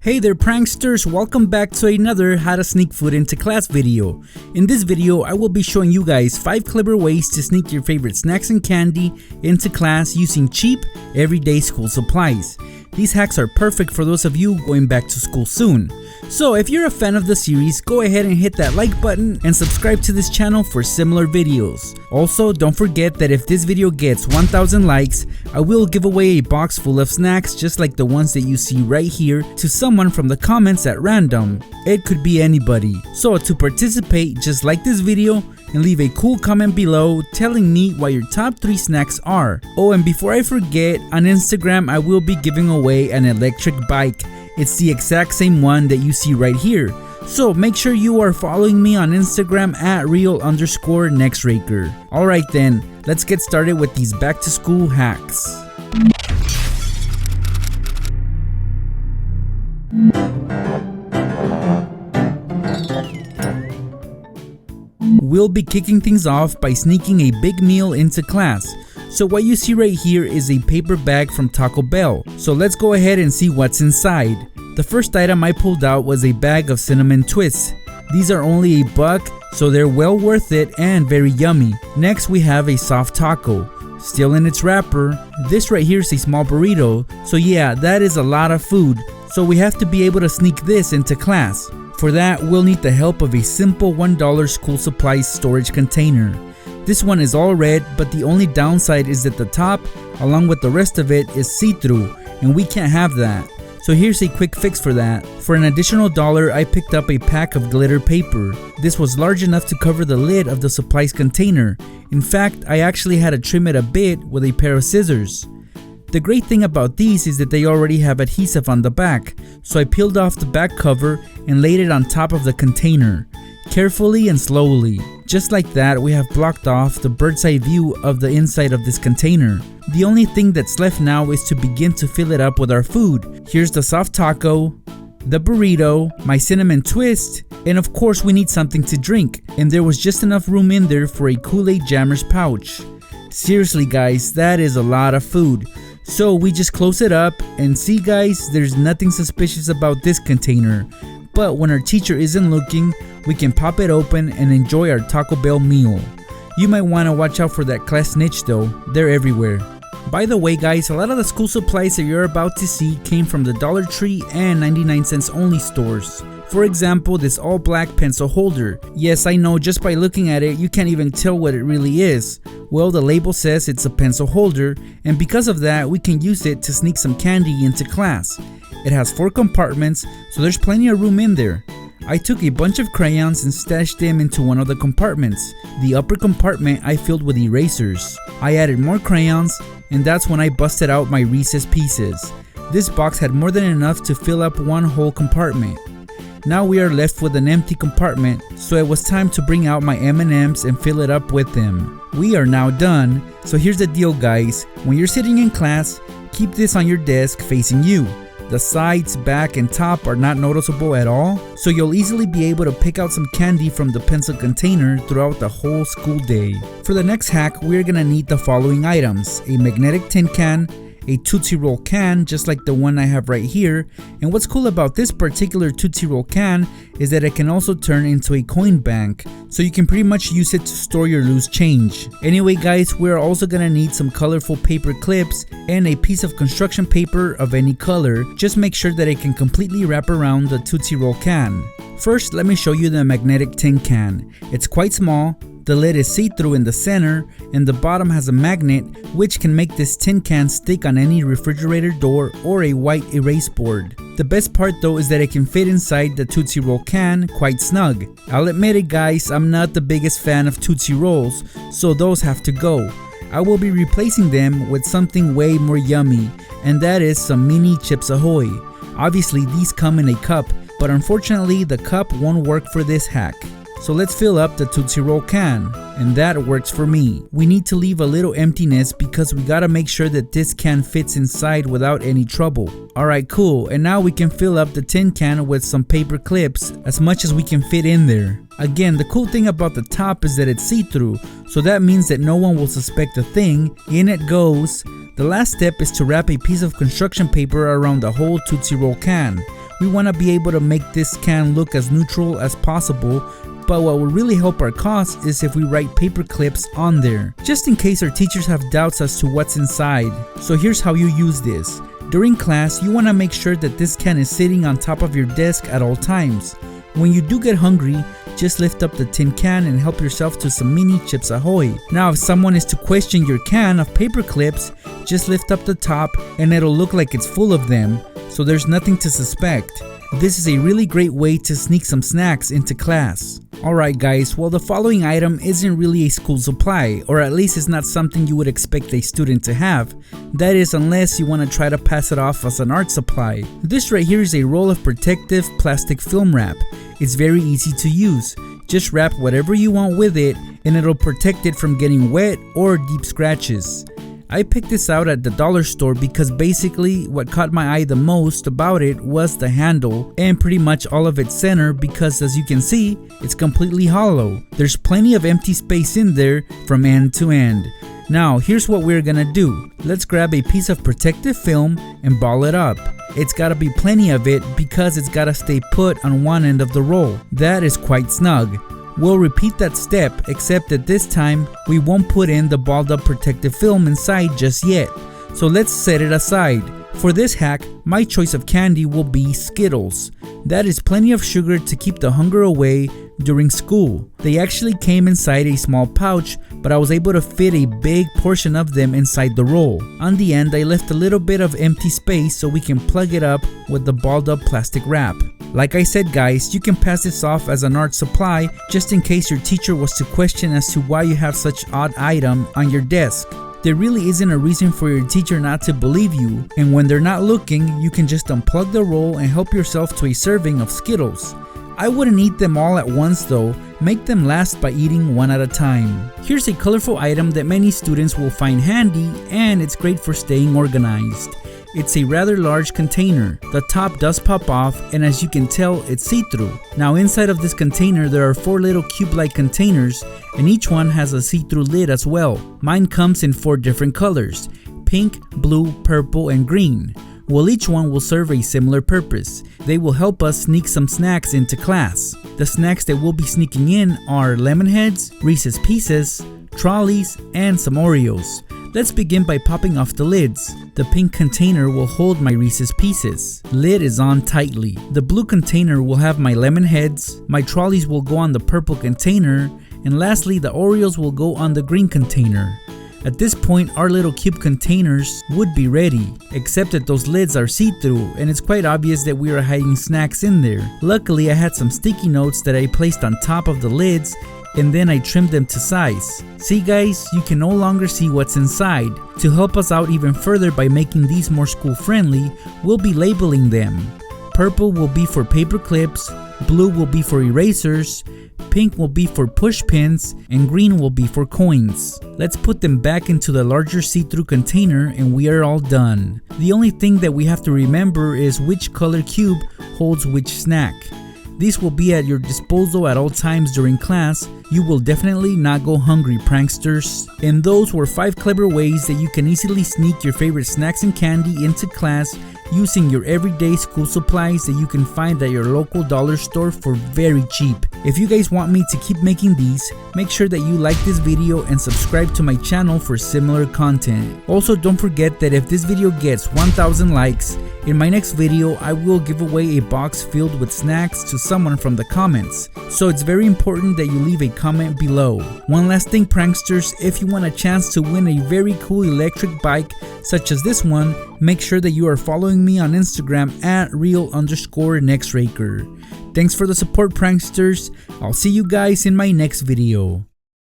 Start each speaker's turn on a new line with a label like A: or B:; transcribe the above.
A: Hey there pranksters, welcome back to another how to sneak food into class video. In this video, I will be showing you guys 5 clever ways to sneak your favorite snacks and candy into class using cheap, everyday school supplies. These hacks are perfect for those of you going back to school soon. So if you're a fan of the series, go ahead and hit that like button and subscribe to this channel for similar videos. Also, don't forget that if this video gets 1,000 likes, I will give away a box full of snacks just like the ones that you see right here to someone from the comments at random. It could be anybody. So to participate, just like this video and leave a cool comment below telling me what your top 3 snacks are. Oh, and before I forget, on Instagram I will be giving away an electric bike. It's the exact same one that you see right here. So make sure you are following me on Instagram at real_Nextraker. Alright then, let's get started with these back to school hacks. We'll be kicking things off by sneaking a big meal into class. So what you see right here is a paper bag from Taco Bell. So let's go ahead and see what's inside. The first item I pulled out was a bag of cinnamon twists. These are only $1, so they're well worth it and very yummy. Next we have a soft taco. Still in its wrapper. This right here is a small burrito. So yeah, that is a lot of food. So we have to be able to sneak this into class. For that, we'll need the help of a simple $1 school supplies storage container. This one is all red, but the only downside is that the top, along with the rest of it, is see-through, and we can't have that. So here's a quick fix for that. For an additional $1, I picked up a pack of glitter paper. This was large enough to cover the lid of the supplies container. In fact, I actually had to trim it a bit with a pair of scissors. The great thing about these is that they already have adhesive on the back, so I peeled off the back cover and laid it on top of the container, carefully and slowly. Just like that, we have blocked off the bird's eye view of the inside of this container. The only thing that's left now is to begin to fill it up with our food. Here's the soft taco, the burrito, my cinnamon twist, and of course we need something to drink, and there was just enough room in there for a Kool-Aid Jammer's pouch. Seriously guys, that is a lot of food. So we just close it up, and see guys, there's nothing suspicious about this container. But when our teacher isn't looking, we can pop it open and enjoy our Taco Bell meal. You might want to watch out for that class snitch though, they're everywhere. By the way guys, a lot of the school supplies that you're about to see came from the Dollar Tree and 99cents only stores. For example, this all black pencil holder. Yes, I know, just by looking at it, you can't even tell what it really is. Well, the label says it's a pencil holder, and because of that, we can use it to sneak some candy into class. It has 4 compartments, so there's plenty of room in there. I took a bunch of crayons and stashed them into one of the compartments. The upper compartment I filled with erasers. I added more crayons, and that's when I busted out my Reese's Pieces. This box had more than enough to fill up one whole compartment. Now we are left with an empty compartment, so it was time to bring out my M&ms and fill it up with them. We are now done, so here's the deal guys. When you're sitting in class, keep this on your desk facing you. The sides, back, and top are not noticeable at all, so you'll easily be able to pick out some candy from the pencil container throughout the whole school day. For the next hack, we're gonna need the following items: a magnetic tin can, a Tootsie Roll can just like the one I have right here, and what's cool about this particular Tootsie Roll can is that it can also turn into a coin bank, so you can pretty much use it to store your loose change. Anyway guys, we're also gonna need some colorful paper clips and a piece of construction paper of any color. Just make sure that it can completely wrap around the Tootsie Roll can. First, let me show you the magnetic tin can. It's quite small. The lid is see-through in the center, and the bottom has a magnet which can make this tin can stick on any refrigerator door or a white erase board. The best part though is that it can fit inside the Tootsie Roll can quite snug. I'll admit it guys, I'm not the biggest fan of Tootsie Rolls, so those have to go. I will be replacing them with something way more yummy, and that is some mini Chips Ahoy. Obviously these come in a cup, but unfortunately the cup won't work for this hack. So let's fill up the Tootsie Roll can, and that works for me. We need to leave a little emptiness because we gotta make sure that this can fits inside without any trouble. Alright, cool, and now we can fill up the tin can with some paper clips as much as we can fit in there. Again, the cool thing about the top is that it's see-through, so that means that no one will suspect a thing. In it goes. The last step is to wrap a piece of construction paper around the whole Tootsie Roll can. We want to be able to make this can look as neutral as possible, but what will really help our cause is if we write paper clips on there, just in case our teachers have doubts as to what's inside. So here's how you use this. During class, you want to make sure that this can is sitting on top of your desk at all times. When you do get hungry, just lift up the tin can and help yourself to some mini Chips Ahoy. Now if someone is to question your can of paper clips, just lift up the top and it'll look like it's full of them, so there's nothing to suspect. This is a really great way to sneak some snacks into class. Alright guys, well the following item isn't really a school supply, or at least it's not something you would expect a student to have. That is, unless you want to try to pass it off as an art supply. This right here is a roll of protective plastic film wrap. It's very easy to use. Just wrap whatever you want with it and it'll protect it from getting wet or deep scratches. I picked this out at the dollar store because basically what caught my eye the most about it was the handle and pretty much all of its center, because as you can see, it's completely hollow. There's plenty of empty space in there from end to end. Now here's what we're gonna do. Let's grab a piece of protective film and ball it up. It's gotta be plenty of it because it's gotta stay put on one end of the roll. That is quite snug. We'll repeat that step, except that this time we won't put in the balled up protective film inside just yet. So let's set it aside. For this hack, my choice of candy will be Skittles. That is plenty of sugar to keep the hunger away during school. They actually came inside a small pouch, but I was able to fit a big portion of them inside the roll. On the end, I left a little bit of empty space so we can plug it up with the balled up plastic wrap. Like I said guys, you can pass this off as an art supply just in case your teacher was to question as to why you have such odd item on your desk. There really isn't a reason for your teacher not to believe you, and when they're not looking, you can just unplug the roll and help yourself to a serving of Skittles. I wouldn't eat them all at once though, make them last by eating one at a time. Here's a colorful item that many students will find handy, and it's great for staying organized. It's a rather large container. The top does pop off, and as you can tell, it's see-through. Now inside of this container there are 4 little cube-like containers, and each one has a see-through lid as well. Mine comes in 4 different colors: pink, blue, purple, and green. Well, each one will serve a similar purpose. They will help us sneak some snacks into class. The snacks that we'll be sneaking in are lemon heads, Reese's Pieces, trolleys, and some Oreos. Let's begin by popping off the lids. The pink container will hold my Reese's Pieces. Lid is on tightly. The blue container will have my lemon heads, my trolleys will go on the purple container, and lastly the Oreos will go on the green container. At this point, our little cube containers would be ready, except that those lids are see-through and it's quite obvious that we are hiding snacks in there. Luckily, I had some sticky notes that I placed on top of the lids, and then I trimmed them to size. See guys, you can no longer see what's inside. To help us out even further by making these more school friendly, we'll be labeling them. Purple will be for paper clips, blue will be for erasers, pink will be for push pins, and green will be for coins. Let's put them back into the larger see-through container and we are all done. The only thing that we have to remember is which color cube holds which snack. These will be at your disposal at all times during class. You will definitely not go hungry, pranksters. And those were 5 clever ways that you can easily sneak your favorite snacks and candy into class using your everyday school supplies that you can find at your local dollar store for very cheap. If you guys want me to keep making these, make sure that you like this video and subscribe to my channel for similar content. Also, don't forget that if this video gets 1,000 likes, in my next video I will give away a box filled with snacks to someone from the comments. So it's very important that you leave a comment below. One last thing, pranksters, if you want a chance to win a very cool electric bike such as this one, make sure that you are following me on Instagram at real_Nextraker. Thanks for the support, pranksters. I'll see you guys in my next video.